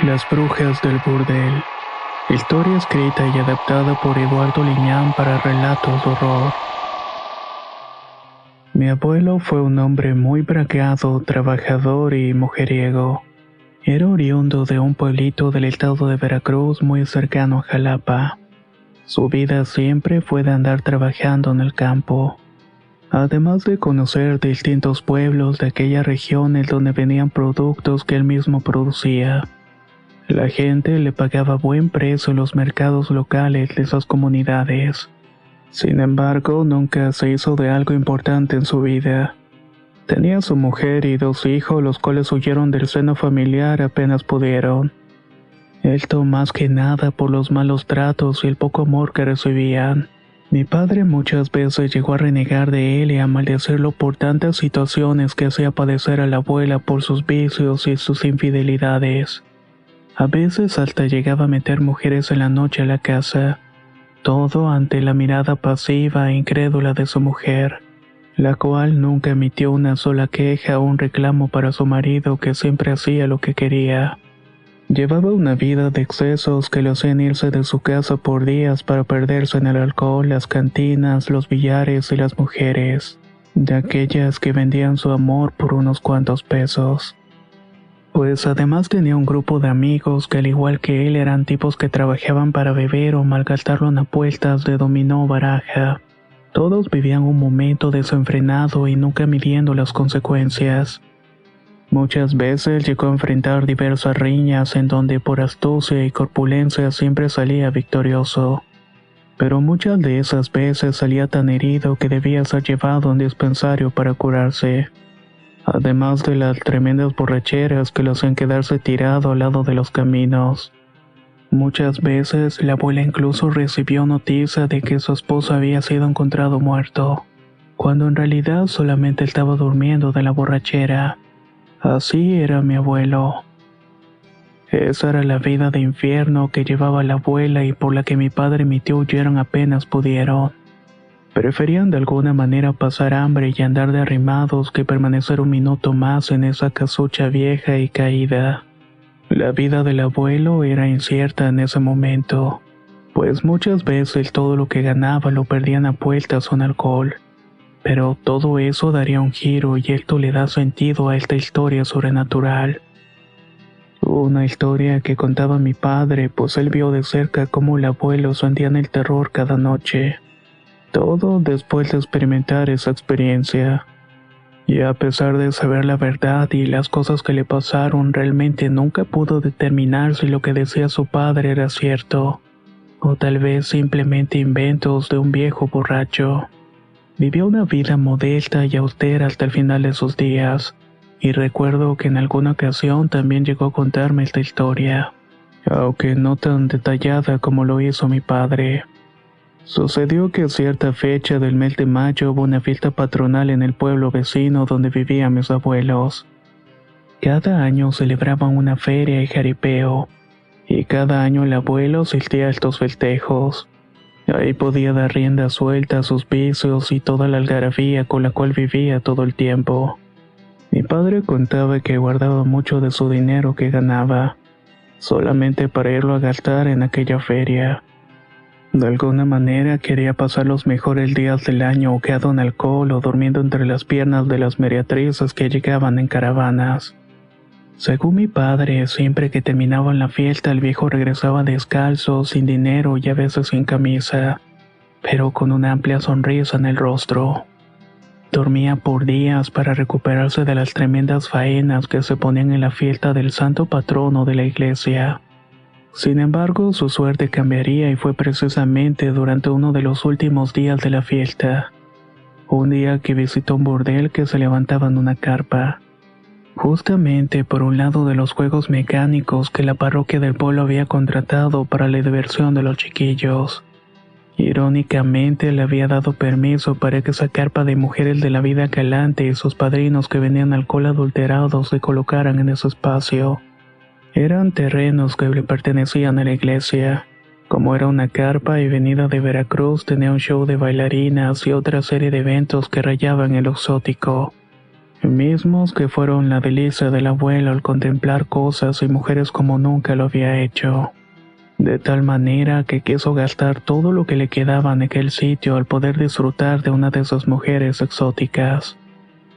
Las brujas del burdel. Historia escrita y adaptada por Eduardo Liñán para relatos de horror. Mi abuelo fue un hombre muy bragado, trabajador y mujeriego. Era oriundo de un pueblito del estado de Veracruz muy cercano a Jalapa. Su vida siempre fue de andar trabajando en el campo. Además de conocer distintos pueblos de aquellas regiones donde venían productos que él mismo producía. La gente le pagaba buen precio en los mercados locales de esas comunidades. Sin embargo, nunca se hizo de algo importante en su vida. Tenía su mujer y 2 hijos, los cuales huyeron del seno familiar apenas pudieron. Esto más que nada por los malos tratos y el poco amor que recibían. Mi padre muchas veces llegó a renegar de él y a maldecirlo por tantas situaciones que hacía padecer a la abuela por sus vicios y sus infidelidades. A veces hasta llegaba a meter mujeres en la noche a la casa, todo ante la mirada pasiva e incrédula de su mujer, la cual nunca emitió una sola queja o un reclamo para su marido que siempre hacía lo que quería. Llevaba una vida de excesos que lo hacían irse de su casa por días para perderse en el alcohol, las cantinas, los billares y las mujeres, de aquellas que vendían su amor por unos cuantos pesos. Pues además tenía un grupo de amigos que al igual que él eran tipos que trabajaban para beber o malgastarlo en apuestas de dominó o baraja. Todos vivían un momento desenfrenado y nunca midiendo las consecuencias. Muchas veces llegó a enfrentar diversas riñas en donde por astucia y corpulencia siempre salía victorioso. Pero muchas de esas veces salía tan herido que debía ser llevado a un dispensario para curarse. Además de las tremendas borracheras que lo hacían quedarse tirado al lado de los caminos. Muchas veces la abuela incluso recibió noticia de que su esposo había sido encontrado muerto, cuando en realidad solamente estaba durmiendo de la borrachera. Así era mi abuelo. Esa era la vida de infierno que llevaba la abuela y por la que mi padre y mi tío huyeron apenas pudieron. Preferían de alguna manera pasar hambre y andar de arrimados que permanecer un minuto más en esa casucha vieja y caída. La vida del abuelo era incierta en ese momento, pues muchas veces todo lo que ganaba lo perdían a apuestas o en alcohol. Pero todo eso daría un giro y esto le da sentido a esta historia sobrenatural. Una historia que contaba mi padre, pues él vio de cerca cómo el abuelo sentía el terror cada noche. Todo después de experimentar esa experiencia. Y a pesar de saber la verdad y las cosas que le pasaron, realmente nunca pudo determinar si lo que decía su padre era cierto, o tal vez simplemente inventos de un viejo borracho. Vivió una vida modesta y austera hasta el final de sus días, y recuerdo que en alguna ocasión también llegó a contarme esta historia, aunque no tan detallada como lo hizo mi padre. Sucedió que a cierta fecha del mes de mayo hubo una fiesta patronal en el pueblo vecino donde vivían mis abuelos. Cada año celebraban una feria y jaripeo, y cada año el abuelo asistía a estos festejos. Ahí podía dar rienda suelta a sus vicios y toda la algarabía con la cual vivía todo el tiempo. Mi padre contaba que guardaba mucho de su dinero que ganaba, solamente para irlo a gastar en aquella feria. De alguna manera quería pasar los mejores días del año ahogado en alcohol o durmiendo entre las piernas de las meretrices que llegaban en caravanas. Según mi padre, siempre que terminaban la fiesta el viejo regresaba descalzo, sin dinero y a veces sin camisa, pero con una amplia sonrisa en el rostro. Dormía por días para recuperarse de las tremendas faenas que se ponían en la fiesta del santo patrono de la iglesia. Sin embargo, su suerte cambiaría y fue precisamente durante uno de los últimos días de la fiesta. Un día que visitó un burdel que se levantaba en una carpa. Justamente por un lado de los juegos mecánicos que la parroquia del pueblo había contratado para la diversión de los chiquillos. Irónicamente le había dado permiso para que esa carpa de mujeres de la vida galante y sus padrinos que vendían alcohol adulterado se colocaran en ese espacio. Eran terrenos que le pertenecían a la iglesia. Como era una carpa y venida de Veracruz, tenía un show de bailarinas y otra serie de eventos que rayaban el exótico. mismos que fueron la delicia del abuelo al contemplar cosas y mujeres como nunca lo había hecho. De tal manera que quiso gastar todo lo que le quedaba en aquel sitio al poder disfrutar de una de esas mujeres exóticas.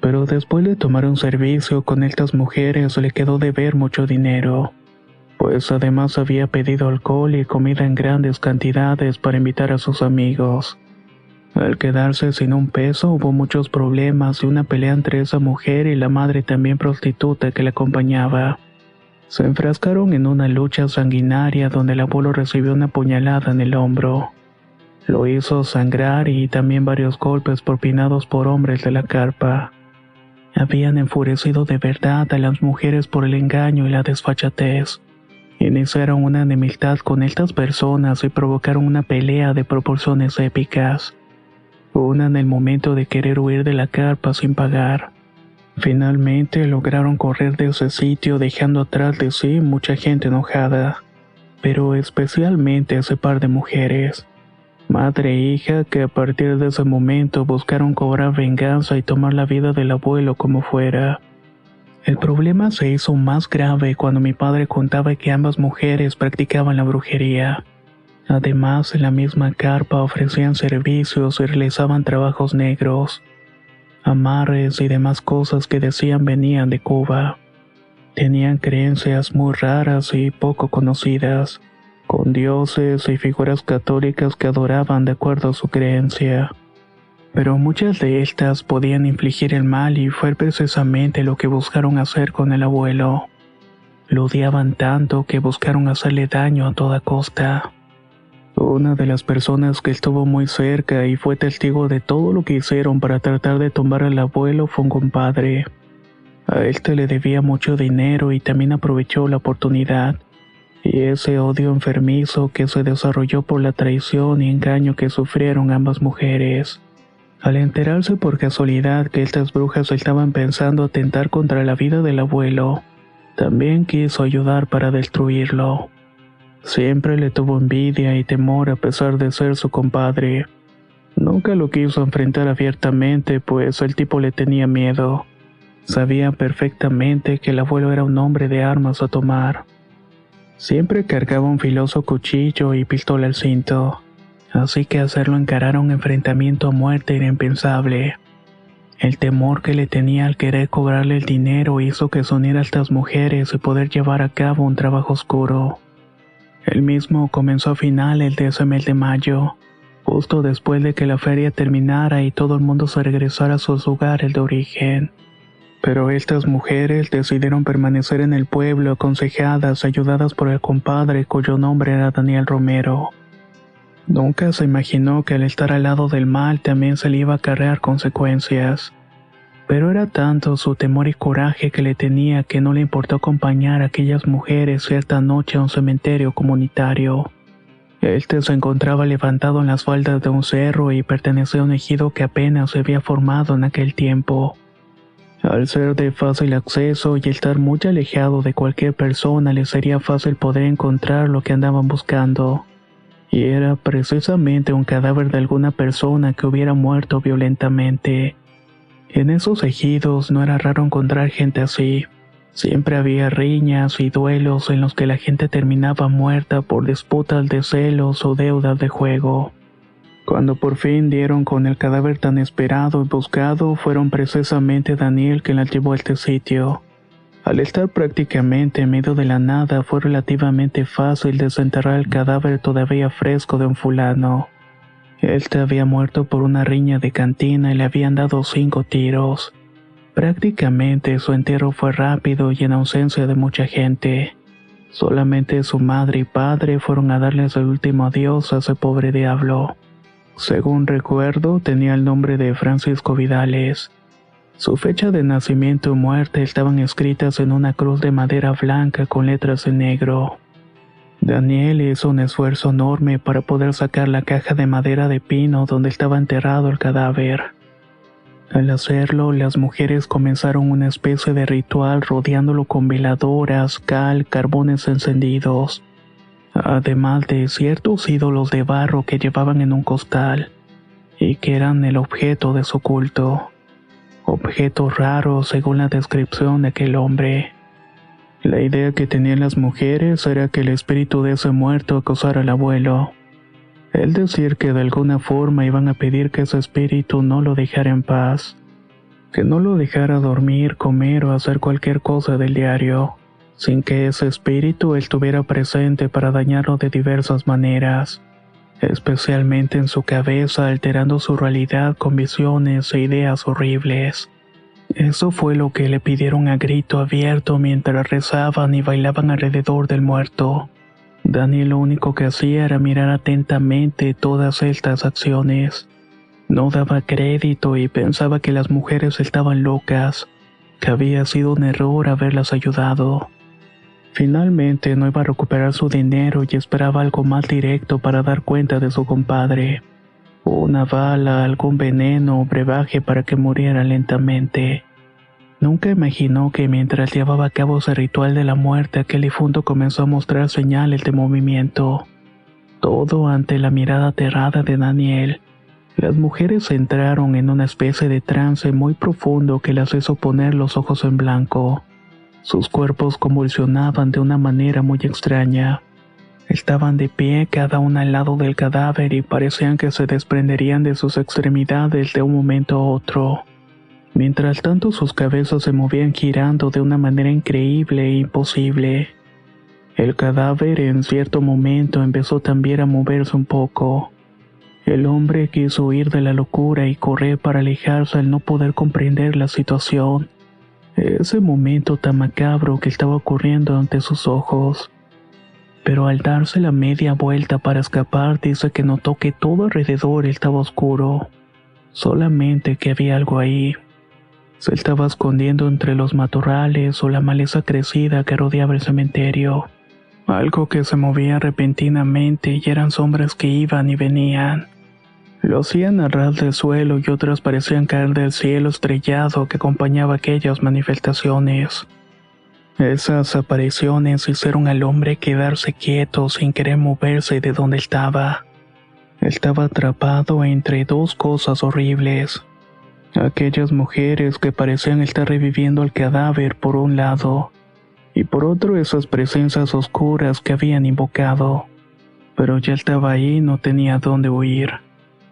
Pero después de tomar un servicio con estas mujeres le quedó de ver mucho dinero, pues además había pedido alcohol y comida en grandes cantidades para invitar a sus amigos. Al quedarse sin un peso hubo muchos problemas y una pelea entre esa mujer y la madre también prostituta que la acompañaba. Se enfrascaron en una lucha sanguinaria donde el abuelo recibió una puñalada en el hombro. Lo hizo sangrar y también varios golpes propinados por hombres de la carpa. Habían enfurecido de verdad a las mujeres por el engaño y la desfachatez. Iniciaron una enemistad con estas personas y provocaron una pelea de proporciones épicas. Una en el momento de querer huir de la carpa sin pagar. Finalmente lograron correr de ese sitio dejando atrás de sí mucha gente enojada, pero especialmente ese par de mujeres, madre e hija, que a partir de ese momento buscaron cobrar venganza y tomar la vida del abuelo como fuera. El problema se hizo más grave cuando mi padre contaba que ambas mujeres practicaban la brujería. Además, en la misma carpa ofrecían servicios y realizaban trabajos negros, amarres y demás cosas que decían venían de Cuba. Tenían creencias muy raras y poco conocidas, con dioses y figuras católicas que adoraban de acuerdo a su creencia. Pero muchas de estas podían infligir el mal y fue precisamente lo que buscaron hacer con el abuelo. Lo odiaban tanto que buscaron hacerle daño a toda costa. Una de las personas que estuvo muy cerca y fue testigo de todo lo que hicieron para tratar de tumbar al abuelo fue un compadre. A este le debía mucho dinero y también aprovechó la oportunidad. Y ese odio enfermizo que se desarrolló por la traición y engaño que sufrieron ambas mujeres. Al enterarse por casualidad que estas brujas estaban pensando atentar contra la vida del abuelo, también quiso ayudar para destruirlo. Siempre le tuvo envidia y temor a pesar de ser su compadre. Nunca lo quiso enfrentar abiertamente, pues el tipo le tenía miedo. Sabía perfectamente que el abuelo era un hombre de armas a tomar. Siempre cargaba un filoso cuchillo y pistola al cinto, así que hacerlo encarar a un enfrentamiento a muerte era impensable. El temor que le tenía al querer cobrarle el dinero hizo que se uniera a estas mujeres y poder llevar a cabo un trabajo oscuro. El mismo comenzó a finales de ese mes de mayo, justo después de que la feria terminara y todo el mundo se regresara a sus lugares de origen. Pero estas mujeres decidieron permanecer en el pueblo aconsejadas, ayudadas por el compadre cuyo nombre era Daniel Romero. Nunca se imaginó que al estar al lado del mal también se le iba a acarrear consecuencias. Pero era tanto su temor y coraje que le tenía que no le importó acompañar a aquellas mujeres cierta noche a un cementerio comunitario. Este se encontraba levantado en las faldas de un cerro y pertenecía a un ejido que apenas se había formado en aquel tiempo. Al ser de fácil acceso y estar muy alejado de cualquier persona, les sería fácil poder encontrar lo que andaban buscando. Y era precisamente un cadáver de alguna persona que hubiera muerto violentamente. En esos ejidos no era raro encontrar gente así. Siempre había riñas y duelos en los que la gente terminaba muerta por disputas de celos o deudas de juego. Cuando por fin dieron con el cadáver tan esperado y buscado, fueron precisamente Daniel quien la llevó a este sitio. Al estar prácticamente en medio de la nada, fue relativamente fácil desenterrar el cadáver todavía fresco de un fulano. Este había muerto por una riña de cantina y le habían dado 5 tiros. Prácticamente su entierro fue rápido y en ausencia de mucha gente. Solamente su madre y padre fueron a darles el último adiós a ese pobre diablo. Según recuerdo, tenía el nombre de Francisco Vidales. Su fecha de nacimiento y muerte estaban escritas en una cruz de madera blanca con letras en negro. Daniel hizo un esfuerzo enorme para poder sacar la caja de madera de pino donde estaba enterrado el cadáver. Al hacerlo, las mujeres comenzaron una especie de ritual rodeándolo con veladoras, cal, carbones encendidos, además de ciertos ídolos de barro que llevaban en un costal, y que eran el objeto de su culto. objetos raros según la descripción de aquel hombre. La idea que tenían las mujeres era que el espíritu de ese muerto acosara al abuelo. El decir que de alguna forma iban a pedir que ese espíritu no lo dejara en paz, que no lo dejara dormir, comer o hacer cualquier cosa del diario, sin que ese espíritu estuviera presente para dañarlo de diversas maneras, especialmente en su cabeza, alterando su realidad con visiones e ideas horribles. Eso fue lo que le pidieron a grito abierto mientras rezaban y bailaban alrededor del muerto. Daniel lo único que hacía era mirar atentamente todas estas acciones. No daba crédito y pensaba que las mujeres estaban locas, que había sido un error haberlas ayudado. Finalmente no iba a recuperar su dinero y esperaba algo más directo para dar cuenta de su compadre. Una bala, algún veneno o brebaje para que muriera lentamente. Nunca imaginó que mientras llevaba a cabo ese ritual de la muerte, aquel difunto comenzó a mostrar señales de movimiento. Todo ante la mirada aterrada de Daniel. Las mujeres entraron en una especie de trance muy profundo que las hizo poner los ojos en blanco. Sus cuerpos convulsionaban de una manera muy extraña. Estaban de pie cada una al lado del cadáver y parecían que se desprenderían de sus extremidades de un momento a otro. Mientras tanto sus cabezas se movían girando de una manera increíble e imposible. El cadáver en cierto momento empezó también a moverse un poco. El hombre quiso huir de la locura y correr para alejarse al no poder comprender la situación. Ese momento tan macabro que estaba ocurriendo ante sus ojos. Pero al darse la media vuelta para escapar, dice que notó que todo alrededor estaba oscuro. Solamente que había algo ahí. Se estaba escondiendo entre los matorrales o la maleza crecida que rodeaba el cementerio. Algo que se movía repentinamente y eran sombras que iban y venían. Lo hacían a ras del suelo y otras parecían caer del cielo estrellado que acompañaba aquellas manifestaciones. Esas apariciones hicieron al hombre quedarse quieto sin querer moverse de donde estaba. Estaba atrapado entre dos cosas horribles. Aquellas mujeres que parecían estar reviviendo el cadáver por un lado, y por otro esas presencias oscuras que habían invocado. Pero ya estaba ahí y no tenía dónde huir.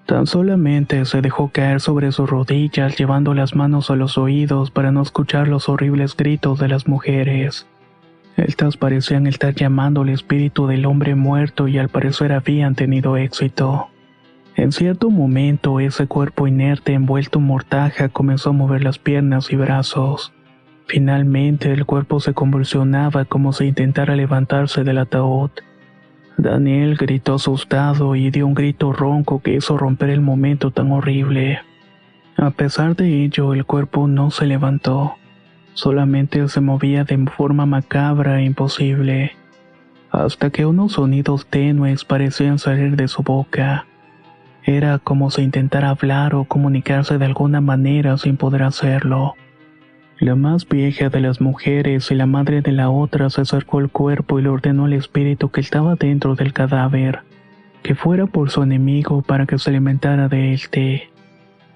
Tan solamente se dejó caer sobre sus rodillas llevando las manos a los oídos para no escuchar los horribles gritos de las mujeres. Estas parecían estar llamando al espíritu del hombre muerto y al parecer habían tenido éxito. En cierto momento ese cuerpo inerte envuelto en mortaja comenzó a mover las piernas y brazos. Finalmente el cuerpo se convulsionaba como si intentara levantarse del ataúd. Daniel gritó asustado y dio un grito ronco que hizo romper el momento tan horrible. A pesar de ello, el cuerpo no se levantó. Solamente se movía de forma macabra e imposible. Hasta que unos sonidos tenues parecían salir de su boca. Era como si intentara hablar o comunicarse de alguna manera sin poder hacerlo. La más vieja de las mujeres y la madre de la otra se acercó al cuerpo y le ordenó al espíritu que estaba dentro del cadáver, que fuera por su enemigo para que se alimentara de éste.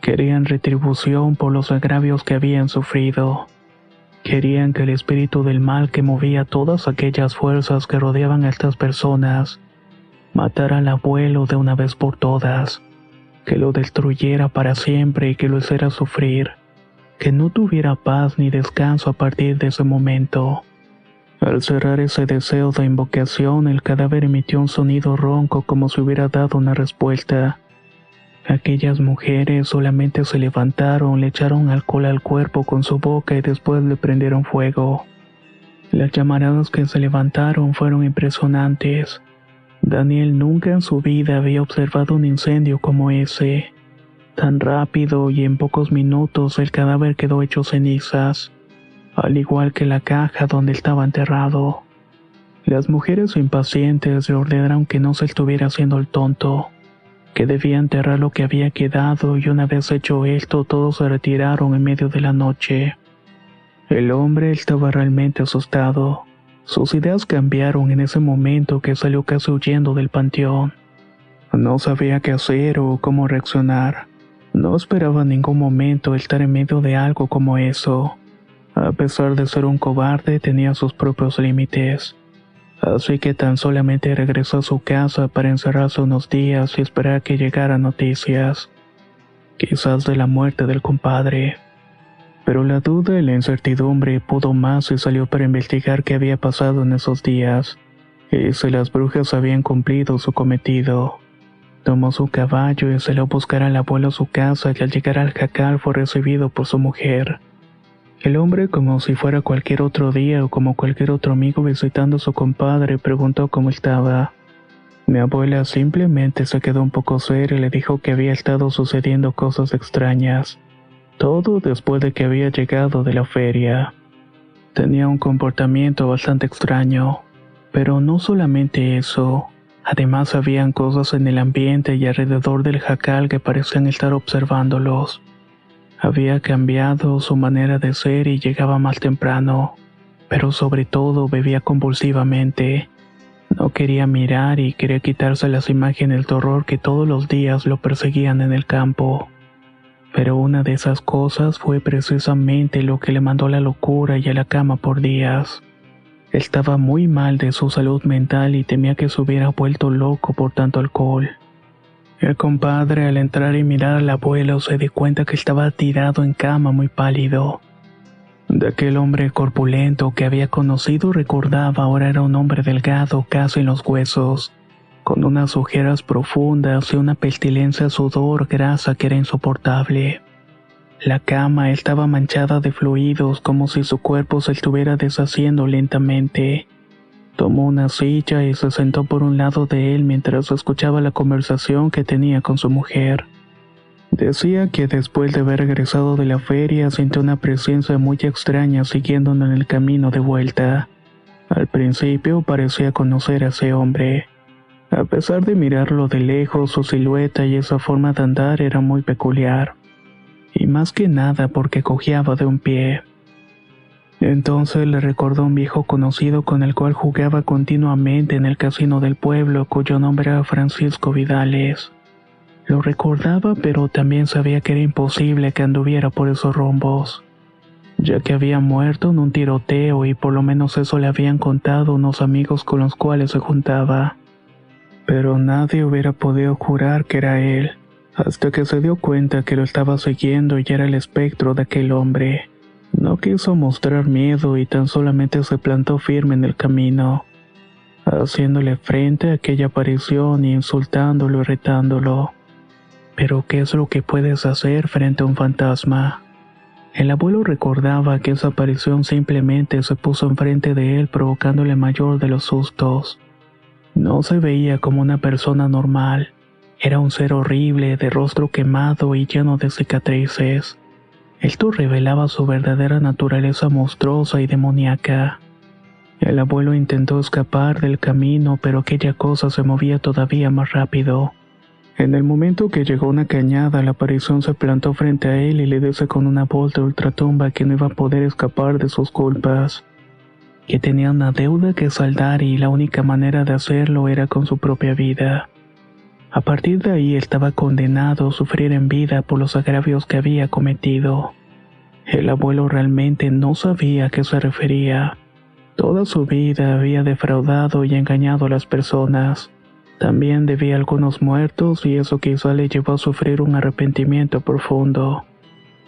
Querían retribución por los agravios que habían sufrido. Querían que el espíritu del mal que movía todas aquellas fuerzas que rodeaban a estas personas matara al abuelo de una vez por todas, que lo destruyera para siempre y que lo hiciera sufrir, que no tuviera paz ni descanso a partir de ese momento. Al cerrar ese deseo de invocación, el cadáver emitió un sonido ronco como si hubiera dado una respuesta. Aquellas mujeres solamente se levantaron, le echaron alcohol al cuerpo con su boca y después le prendieron fuego. Las llamaradas que se levantaron fueron impresionantes. Daniel nunca en su vida había observado un incendio como ese. Tan rápido y en pocos minutos el cadáver quedó hecho cenizas, al igual que la caja donde estaba enterrado. Las mujeres impacientes le ordenaron que no se estuviera haciendo el tonto, que debía enterrar lo que había quedado y una vez hecho esto todos se retiraron en medio de la noche. El hombre estaba realmente asustado. Sus ideas cambiaron en ese momento que salió casi huyendo del panteón. No sabía qué hacer o cómo reaccionar. No esperaba en ningún momento estar en medio de algo como eso. A pesar de ser un cobarde, tenía sus propios límites. Así que tan solamente regresó a su casa para encerrarse unos días y esperar a que llegaran noticias. Quizás de la muerte del compadre. Pero la duda y la incertidumbre pudo más y salió para investigar qué había pasado en esos días, y si las brujas habían cumplido su cometido. Tomó su caballo y salió a buscar al abuelo a su casa y al llegar al jacal fue recibido por su mujer. El hombre, como si fuera cualquier otro día o como cualquier otro amigo visitando a su compadre, preguntó cómo estaba. Mi abuela simplemente se quedó un poco seria y le dijo que había estado sucediendo cosas extrañas. Todo después de que había llegado de la feria. Tenía un comportamiento bastante extraño, pero no solamente eso. Además habían cosas en el ambiente y alrededor del jacal que parecían estar observándolos. Había cambiado su manera de ser y llegaba más temprano, pero sobre todo bebía convulsivamente. No quería mirar y quería quitarse las imágenes del horror que todos los días lo perseguían en el campo. Pero una de esas cosas fue precisamente lo que le mandó a la locura y a la cama por días. Estaba muy mal de su salud mental y temía que se hubiera vuelto loco por tanto alcohol. El compadre, al entrar y mirar al abuelo, se dio cuenta que estaba tirado en cama muy pálido. De aquel hombre corpulento que había conocido recordaba ahora era un hombre delgado casi en los huesos, con unas ojeras profundas y una pestilencia sudor grasa que era insoportable. La cama estaba manchada de fluidos como si su cuerpo se estuviera deshaciendo lentamente. Tomó una silla y se sentó por un lado de él mientras escuchaba la conversación que tenía con su mujer. Decía que después de haber regresado de la feria sintió una presencia muy extraña siguiéndolo en el camino de vuelta. Al principio parecía conocer a ese hombre. A pesar de mirarlo de lejos, su silueta y esa forma de andar era muy peculiar. Y más que nada porque cojeaba de un pie. Entonces le recordó un viejo conocido con el cual jugaba continuamente en el casino del pueblo, cuyo nombre era Francisco Vidales. Lo recordaba, pero también sabía que era imposible que anduviera por esos rumbos, ya que había muerto en un tiroteo y por lo menos eso le habían contado unos amigos con los cuales se juntaba. Pero nadie hubiera podido jurar que era él, hasta que se dio cuenta que lo estaba siguiendo y era el espectro de aquel hombre. No quiso mostrar miedo y tan solamente se plantó firme en el camino, haciéndole frente a aquella aparición y insultándolo y retándolo. Pero ¿qué es lo que puedes hacer frente a un fantasma? El abuelo recordaba que esa aparición simplemente se puso enfrente de él provocándole mayor de los sustos. No se veía como una persona normal. Era un ser horrible, de rostro quemado y lleno de cicatrices. Esto revelaba su verdadera naturaleza monstruosa y demoníaca. El abuelo intentó escapar del camino, pero aquella cosa se movía todavía más rápido. En el momento que llegó a una cañada, la aparición se plantó frente a él y le dice con una voz de ultratumba que no iba a poder escapar de sus culpas, que tenía una deuda que saldar y la única manera de hacerlo era con su propia vida. A partir de ahí estaba condenado a sufrir en vida por los agravios que había cometido. El abuelo realmente no sabía a qué se refería. Toda su vida había defraudado y engañado a las personas. También debía a algunos muertos y eso quizá le llevó a sufrir un arrepentimiento profundo.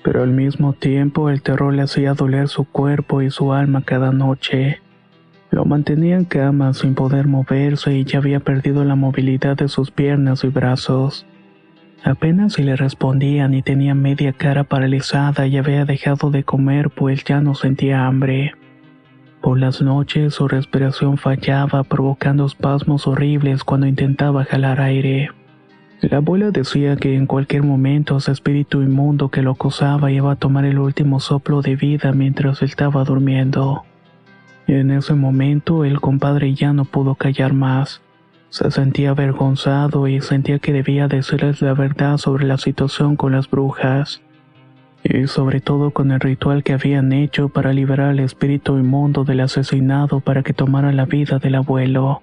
Pero al mismo tiempo el terror le hacía doler su cuerpo y su alma cada noche. Lo mantenía en cama sin poder moverse y ya había perdido la movilidad de sus piernas y brazos. Apenas si le respondían y tenía media cara paralizada y había dejado de comer pues ya no sentía hambre. Por las noches su respiración fallaba provocando espasmos horribles cuando intentaba jalar aire. La abuela decía que en cualquier momento ese espíritu inmundo que lo acosaba iba a tomar el último soplo de vida mientras estaba durmiendo. En ese momento el compadre ya no pudo callar más. Se sentía avergonzado y sentía que debía decirles la verdad sobre la situación con las brujas. Y sobre todo con el ritual que habían hecho para liberar al espíritu inmundo del asesinado para que tomara la vida del abuelo.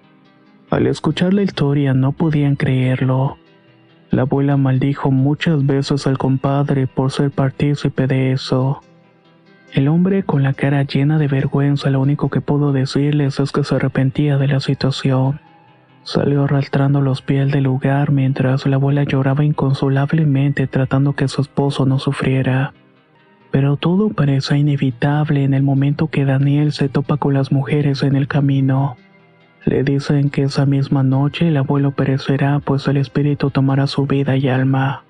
Al escuchar la historia no podían creerlo. La abuela maldijo muchas veces al compadre por ser partícipe de eso. El hombre, con la cara llena de vergüenza, lo único que pudo decirles es que se arrepentía de la situación. Salió arrastrando los pies del lugar mientras la abuela lloraba inconsolablemente tratando que su esposo no sufriera. Pero todo parecía inevitable en el momento que Daniel se topa con las mujeres en el camino. Le dicen que esa misma noche el abuelo perecerá, pues el espíritu tomará su vida y alma.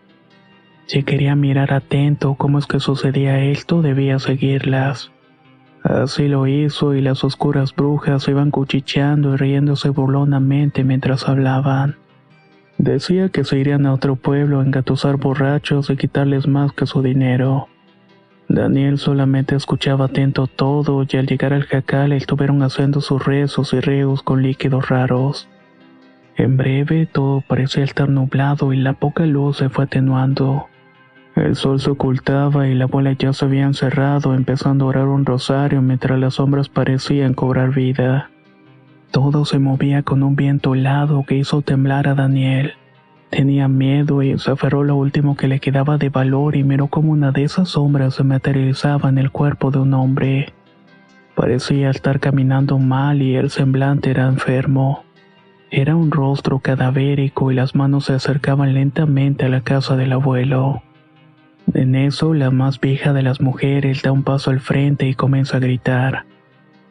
Si quería mirar atento cómo es que sucedía esto, debía seguirlas. Así lo hizo y las oscuras brujas iban cuchicheando y riéndose burlonamente mientras hablaban. Decía que se irían a otro pueblo a engatusar borrachos y quitarles más que su dinero. Daniel solamente escuchaba atento todo y al llegar al jacal estuvieron haciendo sus rezos y reos con líquidos raros. En breve todo parecía estar nublado y la poca luz se fue atenuando. El sol se ocultaba y la abuela ya se había encerrado empezando a orar un rosario mientras las sombras parecían cobrar vida. Todo se movía con un viento helado que hizo temblar a Daniel. Tenía miedo y se aferró lo último que le quedaba de valor y miró como una de esas sombras se materializaba en el cuerpo de un hombre. Parecía estar caminando mal y el semblante era enfermo. Era un rostro cadavérico y las manos se acercaban lentamente a la casa del abuelo. En eso, la más vieja de las mujeres da un paso al frente y comienza a gritar.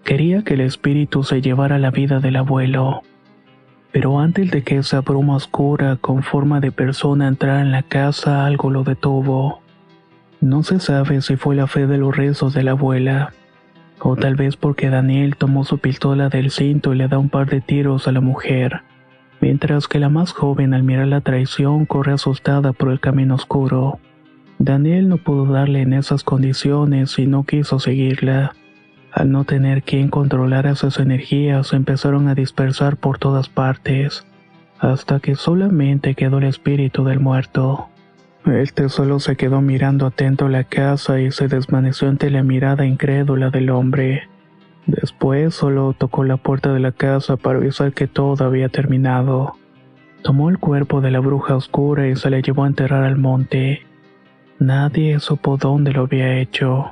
Quería que el espíritu se llevara la vida del abuelo. Pero antes de que esa bruma oscura con forma de persona entrara en la casa, algo lo detuvo. No se sabe si fue la fe de los rezos de la abuela, o tal vez porque Daniel tomó su pistola del cinto y le da un par de tiros a la mujer, mientras que la más joven al mirar la traición corre asustada por el camino oscuro. Daniel no pudo darle en esas condiciones y no quiso seguirla. Al no tener quien controlara sus energías, se empezaron a dispersar por todas partes, hasta que solamente quedó el espíritu del muerto. Este solo se quedó mirando atento la casa y se desvaneció ante la mirada incrédula del hombre. Después solo tocó la puerta de la casa para avisar que todo había terminado. Tomó el cuerpo de la bruja oscura y se la llevó a enterrar al monte. Nadie supo dónde lo había hecho.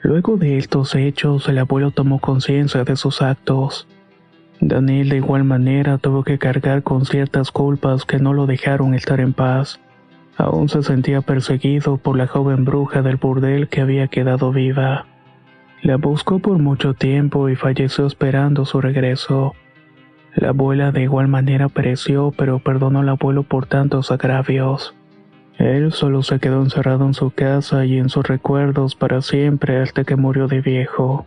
Luego de estos hechos, el abuelo tomó conciencia de sus actos. Daniel de igual manera tuvo que cargar con ciertas culpas que no lo dejaron estar en paz. Aún se sentía perseguido por la joven bruja del burdel que había quedado viva. La buscó por mucho tiempo y falleció esperando su regreso. La abuela de igual manera pereció, pero perdonó al abuelo por tantos agravios. Él solo se quedó encerrado en su casa y en sus recuerdos para siempre hasta que murió de viejo.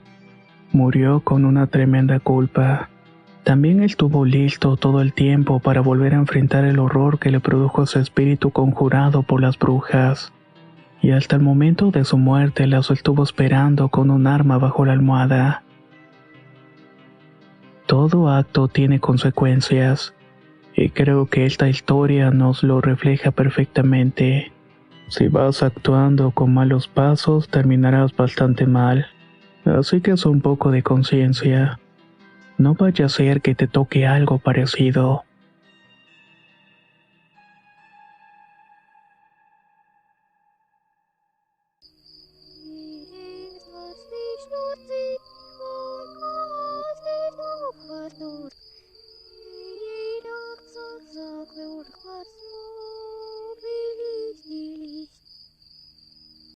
Murió con una tremenda culpa. También él estuvo listo todo el tiempo para volver a enfrentar el horror que le produjo ese espíritu conjurado por las brujas. Y hasta el momento de su muerte las estuvo esperando con un arma bajo la almohada. Todo acto tiene consecuencias. Y creo que esta historia nos lo refleja perfectamente. Si vas actuando con malos pasos, terminarás bastante mal. Así que haz un poco de conciencia. No vaya a ser que te toque algo parecido.